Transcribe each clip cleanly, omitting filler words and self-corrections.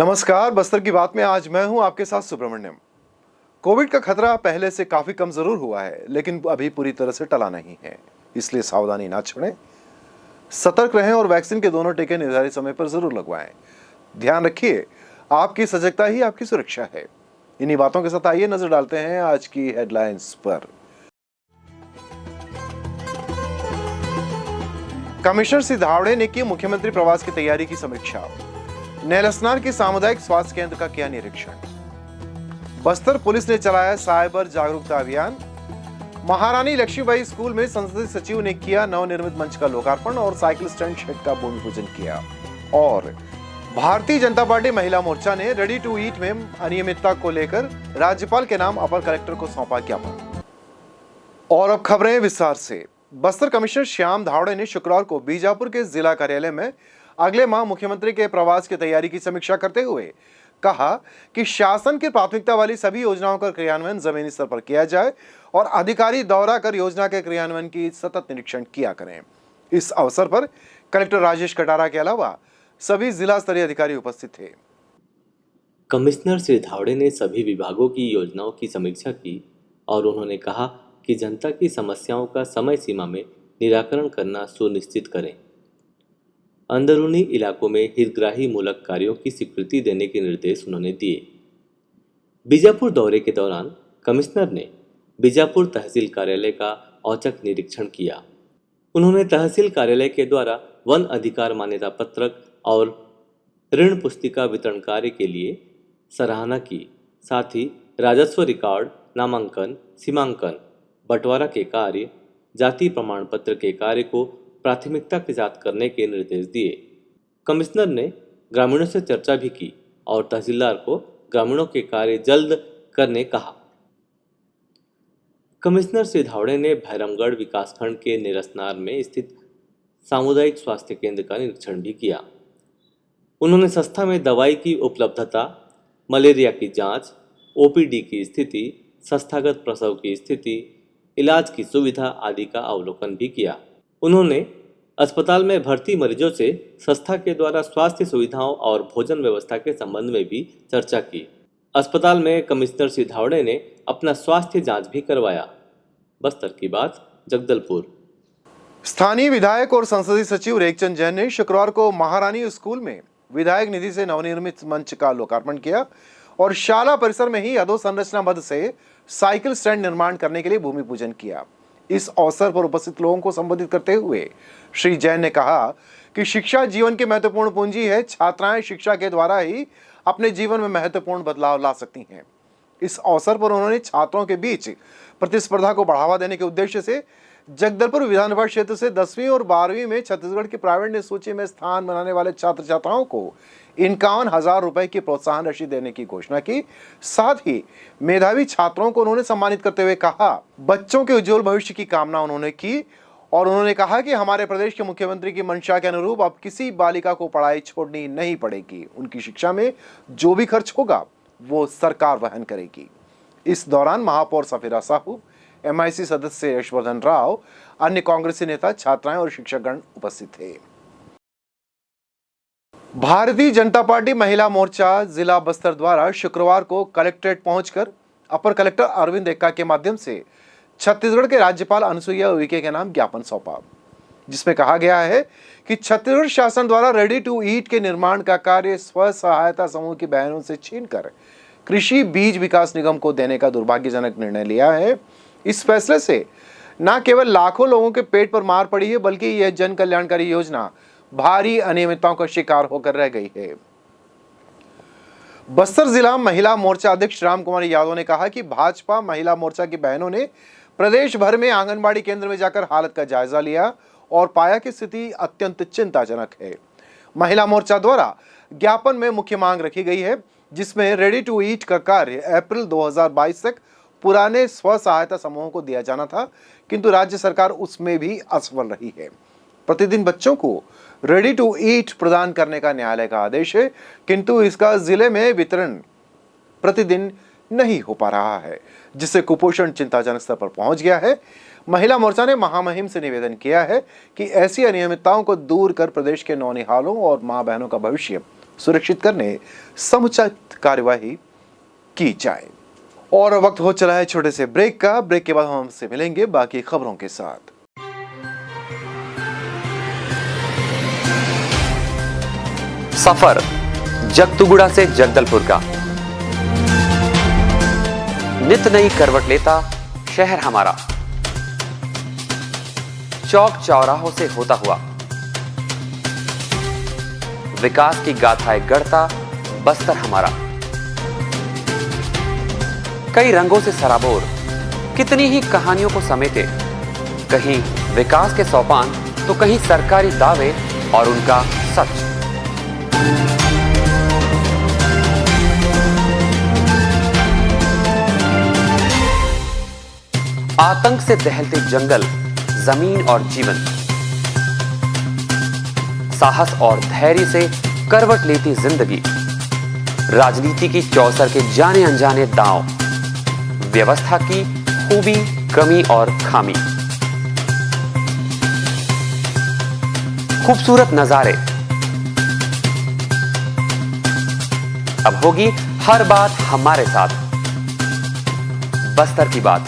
नमस्कार, बस्तर की बात में आज मैं हूं आपके साथ सुब्रमण्यम। कोविड का खतरा पहले से काफी कम जरूर हुआ है, लेकिन अभी पूरी तरह से टला नहीं है। इसलिए सावधानी ना छोड़ें, सतर्क रहें और वैक्सीन के दोनों टीके निर्धारित समय पर जरूर लगवाएं। ध्यान रखिए, आपकी सजगता ही आपकी सुरक्षा है। इन्हीं बातों के साथ आइए नजर डालते हैं आज की हेडलाइंस पर। कमिश्नर श्री धावड़े ने की मुख्यमंत्री प्रवास की तैयारी की समीक्षा। नेलसनार के सामुदायिक स्वास्थ्य केंद्र का किया निरीक्षण। बस्तर पुलिस ने चलाया साइबर जागरूकता अभियान। महारानी लक्ष्मीबाई स्कूल में संसदीय सचिव ने किया नवनिर्मित मंच का लोकार्पण और साइकिल स्टैंड शेड का भूमि पूजन किया। और भारतीय जनता पार्टी महिला मोर्चा ने रेडी टू ईट में अनियमितता को लेकर राज्यपाल के नाम अपर कलेक्टर को सौंपा ज्ञापन। और अब खबरें विस्तार से। बस्तर कमिश्नर श्याम धावड़े ने शुक्रवार को बीजापुर के जिला कार्यालय में अगले माह मुख्यमंत्री के प्रवास की तैयारी की समीक्षा करते हुए कहा कि शासन की प्राथमिकता वाली सभी योजनाओं का क्रियान्वयन जमीनी स्तर पर किया जाए और अधिकारी दौरा कर योजना के क्रियान्वयन की सतत निरीक्षण किया करें। इस अवसर पर कलेक्टर राजेश कटारा के अलावा सभी जिला स्तरीय अधिकारी उपस्थित थे। कमिश्नर श्री धावड़े ने सभी विभागों की योजनाओं की समीक्षा की और उन्होंने कहा कि जनता की समस्याओं का समय सीमा में निराकरण करना सुनिश्चित करें। अंदरूनी इलाकों में हितग्राही मूलक कार्यों की स्वीकृति देने के निर्देश उन्होंने दिए। बीजापुर दौरे के दौरान कमिश्नर ने बीजापुर तहसील कार्यालय का औचक निरीक्षण किया। उन्होंने तहसील कार्यालय के द्वारा वन अधिकार मान्यता पत्रक और ऋण पुस्तिका वितरण कार्य के लिए सराहना की। साथ ही राजस्व रिकॉर्ड, नामांकन, सीमांकन, बंटवारा के कार्य, जाति प्रमाण पत्र के कार्य को प्राथमिकता के साथ करने के निर्देश दिए। कमिश्नर ने ग्रामीणों से चर्चा भी की और तहसीलदार को ग्रामीणों के कार्य जल्द करने कहा। कमिश्नर श्री धावड़े ने भैरमगढ़ विकासखंड के नेलसनार में स्थित सामुदायिक स्वास्थ्य केंद्र का निरीक्षण भी किया। उन्होंने संस्था में दवाई की उपलब्धता, मलेरिया की जांच, ओपीडी की स्थिति, संस्थागत प्रसव की स्थिति, इलाज की सुविधा आदि का अवलोकन भी किया। उन्होंने अस्पताल में भर्ती मरीजों से संस्था के द्वारा स्वास्थ्य सुविधाओं और भोजन व्यवस्था के संबंध में भी चर्चा की। अस्पताल में कमिश्नर श्री धावड़े ने अपना स्वास्थ्य जांच भी करवाया। बस्तर की बात, जगदलपुर। स्थानीय विधायक और संसदीय सचिव रेखचंद जैन ने शुक्रवार को महारानी स्कूल में विधायक निधि से नवनिर्मित मंच का लोकार्पण किया और शाला परिसर में ही अधोसंरचना मद से साइकिल स्टैंड निर्माण करने के लिए भूमि पूजन किया। इस अवसर पर उपस्थित लोगों को संबोधित करते हुए श्री जैन ने कहा कि शिक्षा जीवन की महत्वपूर्ण पूंजी है। छात्राएं शिक्षा के द्वारा ही अपने जीवन में महत्वपूर्ण बदलाव ला सकती हैं। इस अवसर पर उन्होंने छात्रों के बीच प्रतिस्पर्धा को बढ़ावा देने के उद्देश्य से जगदलपुर विधानसभा क्षेत्र से 10वीं और 12वीं में छत्तीसगढ़ की प्रावीण्य सूची में स्थान बनाने वाले छात्र छात्राओं को 51,000 रुपए की प्रोत्साहन राशि देने की घोषणा की। साथ ही मेधावी छात्रों को उन्होंने सम्मानित करते हुए कहा, बच्चों के उज्जवल भविष्य की कामना उन्होंने की और उन्होंने कहा कि हमारे प्रदेश के मुख्यमंत्री की मंशा के अनुरूप अब किसी बालिका को पढ़ाई छोड़नी नहीं पड़ेगी। उनकी शिक्षा में जो भी खर्च होगा वो सरकार वहन करेगी। इस दौरान महापौर सफीरा साहू, MIC सदस्य यशवर्धन राव, अन्य कांग्रेसी नेता, छात्राएं और शिक्षकगण उपस्थित थे। भारतीय जनता पार्टी महिला मोर्चा जिला बस्तर द्वारा शुक्रवार को कलेक्ट्रेट पहुंचकर अपर कलेक्टर अरविंद एक्का के माध्यम से छत्तीसगढ़ के राज्यपाल अनुसुईया उइके के नाम ज्ञापन सौंपा, जिसमें कहा गया है कि छत्तीसगढ़ शासन द्वारा रेडी टू ईट के निर्माण का कार्य स्व सहायता समूह की बहनों से छीनकर कृषि बीज विकास निगम को देने का दुर्भाग्यजनक निर्णय लिया है। इस फैसले से न केवल लाखों लोगों के पेट पर मार पड़ी है, बल्कि यह जन कल्याणकारी योजना भारी अनियमितताओं का शिकार होकर रह गई है। बस्तर जिला महिला मोर्चा अध्यक्ष राम कुमारी यादव ने कहा कि भाजपा महिला मोर्चा की बहनों ने प्रदेश भर में आंगनबाड़ी केंद्र में जाकर हालत का जायजा लिया और पाया कि स्थिति अत्यंत चिंताजनक है। महिला मोर्चा द्वारा ज्ञापन में मुख्य मांग रखी गई है, जिसमें रेडी टू ईट का कार्य अप्रैल 2022 तक पुराने स्व सहायता समूहों को दिया जाना था, किंतु राज्य सरकार उसमें भी असफल रही है। प्रतिदिन बच्चों को रेडी टू ईट प्रदान करने का न्यायालय का आदेश है, किंतु इसका जिले में वितरण प्रतिदिन नहीं हो पा रहा है, जिससे कुपोषण चिंताजनक स्तर पर पहुंच गया है। महिला मोर्चा ने महामहिम से निवेदन किया है कि ऐसी अनियमितताओं को दूर कर प्रदेश के नौनिहालों और मां बहनों का भविष्य सुरक्षित करने समुचित कार्यवाही की जाए। और वक्त हो चला है छोटे से ब्रेक का। ब्रेक के बाद हम आपसे मिलेंगे बाकी खबरों के साथ। सफर जगतुगुड़ा से जगदलपुर का नित नई करवट लेता शहर हमारा, चौक चौराहों से होता हुआ विकास की गाथाएं गढ़ता बस्तर हमारा। कई रंगों से सराबोर कितनी ही कहानियों को समेटे, कहीं विकास के सोपान तो कहीं सरकारी दावे और उनका सच। आतंक से दहलते जंगल, जमीन और जीवन, साहस और धैर्य से करवट लेती जिंदगी, राजनीति की चौसर के जाने अनजाने दांव, व्यवस्था की खूबी, कमी और खामी, खूबसूरत नजारे। अब होगी हर बात हमारे साथ, बस्तर की बात।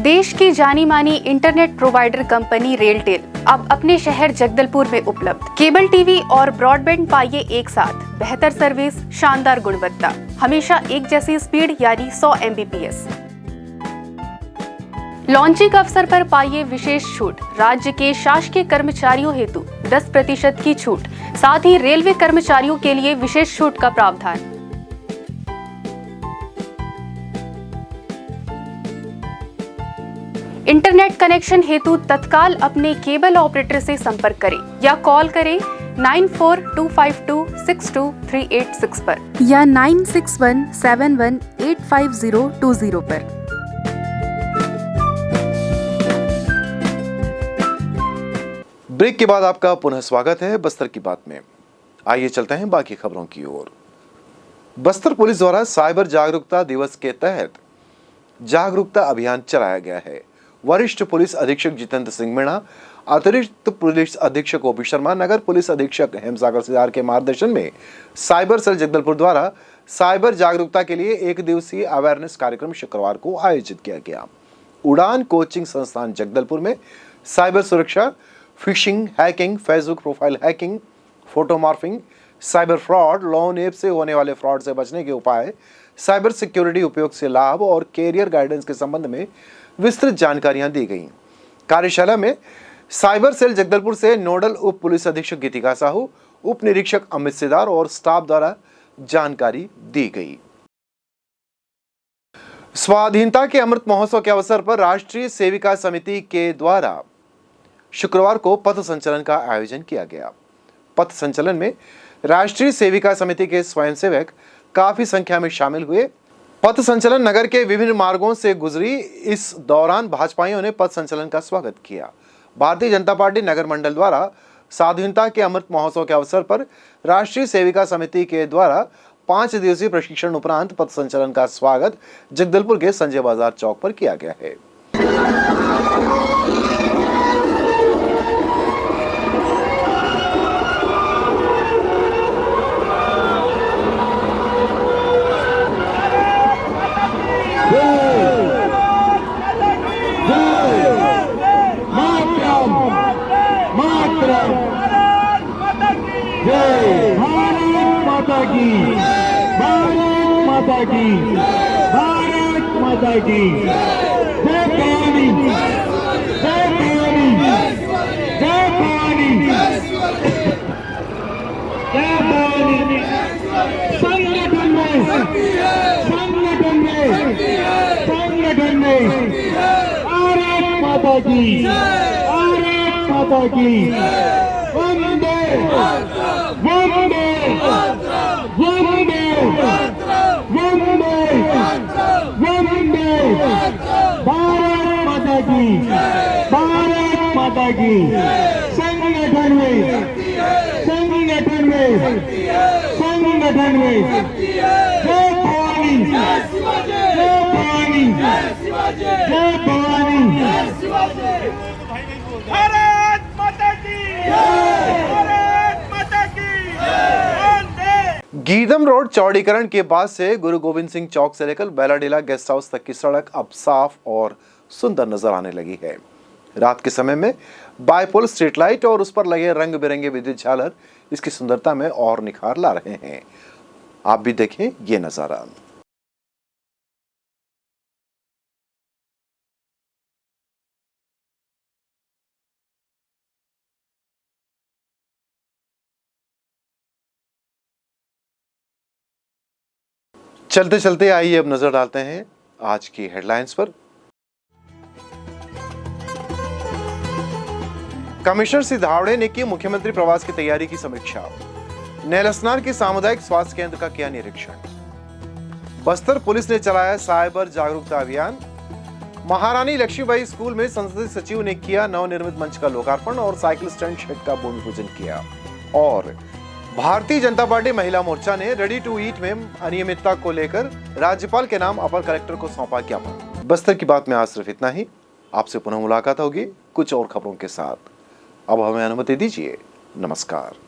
देश की जानी मानी इंटरनेट प्रोवाइडर कंपनी रेलटेल अब अपने शहर जगदलपुर में उपलब्ध। केबल टीवी और ब्रॉडबैंड पाइए एक साथ, बेहतर सर्विस, शानदार गुणवत्ता, हमेशा एक जैसी स्पीड यानी 100 Mbps। लॉन्चिंग अवसर पर पाइए विशेष छूट, राज्य के शासकीय कर्मचारियों हेतु 10% की छूट, साथ ही रेलवे कर्मचारियों के लिए विशेष छूट का प्रावधान। इंटरनेट कनेक्शन हेतु तत्काल अपने केबल ऑपरेटर से संपर्क करें या कॉल करें 9425262386 पर या 9617185020 पर। ब्रेक के बाद आपका पुनः स्वागत है बस्तर की बात में। आइए चलते हैं बाकी खबरों की ओर। बस्तर पुलिस द्वारा साइबर जागरूकता दिवस के तहत जागरूकता अभियान चलाया गया है। वरिष्ठ पुलिस अधीक्षक जितेंद्र सिंह मीणा, अतिरिक्त पुलिस अधीक्षक ओपी शर्मा, नगर पुलिस अधीक्षक हेमसागर सिदार के मार्गदर्शन में साइबर सेल जगदलपुर द्वारा साइबर जागरूकता के लिए एक दिवसीय अवेयरनेस कार्यक्रम शुक्रवार को आयोजित किया गया। उड़ान कोचिंग संस्थान जगदलपुर में साइबर सुरक्षा, fishing, hacking, Facebook profile hacking, photo morphing, cyber fraud, loan app से होने वाले फ्रॉड से बचने के उपाय, साइबर सिक्योरिटी उपयोग से लाभ और कैरियर गाइडेंस के संबंध में विस्तृत जानकारियां दी गई। कार्यशाला में साइबर सेल जगदलपुर से नोडल उप पुलिस अधीक्षक गीतिका साहू, उप निरीक्षक अमित सिदार और स्टाफ द्वारा जानकारी दी गई। स्वाधीनता के अमृत महोत्सव के अवसर पर राष्ट्रीय सेविका समिति के द्वारा शुक्रवार को पथ संचलन का आयोजन किया गया। पथ संचलन में राष्ट्रीय सेविका समिति के स्वयंसेवक काफी संख्या में शामिल हुए। पथ संचलन नगर के विभिन्न मार्गों से गुजरी। इस दौरान भाजपाइयों ने पथ संचलन का स्वागत किया। भारतीय जनता पार्टी नगर मंडल द्वारा स्वाधीनता के अमृत महोत्सव के अवसर पर राष्ट्रीय सेविका समिति के द्वारा 5 दिवसीय प्रशिक्षण उपरांत पथ संचलन का स्वागत जगदलपुर के संजय बाजार चौक पर किया गया है। भारत माता की जय भवानी, जय भवानी, जय भवानी, जय भवानी। संगठन में भारत माता की, भारत माता की वंदे वंदे वंदे वंदे वंदे। भारत माता की, भारत माता की। संगठन में जय भवानी, जय भवानी जय भवानी भारत माता की भारत माता की वंदे। गीदम रोड चौड़ीकरण के बाद से गुरु गोविंद सिंह चौक से लेकर बेलाडीला गेस्ट हाउस तक की सड़क अब साफ और सुंदर नजर आने लगी है। रात के समय में बायपोल स्ट्रीट लाइट और उस पर लगे रंग बिरंगे विद्युत झालर इसकी सुंदरता में और निखार ला रहे हैं। आप भी देखें ये नजारा। चलते चलते आइए अब नजर डालते हैं आज की हेडलाइंस पर। कमिश्नर सिधावड़े ने की मुख्यमंत्री प्रवास की तैयारी की समीक्षा। नेलसनार के सामुदायिक स्वास्थ्य केंद्र का किया निरीक्षण। बस्तर पुलिस ने चलाया साइबर जागरूकता अभियान। महारानी लक्ष्मीबाई स्कूल में संसदीय सचिव ने किया नवनिर्मित मंच का लोकार्पण और साइकिल स्टैंड शेड का भूमि पूजन किया। और भारतीय जनता पार्टी महिला मोर्चा ने रेडी टू ईट में अनियमितता को लेकर राज्यपाल के नाम अपर कलेक्टर को सौंपा ज्ञापन। बस्तर की बात में आज सिर्फ इतना ही। आपसे पुनः मुलाकात होगी कुछ और खबरों के साथ। अब हमें अनुमति दीजिए। नमस्कार।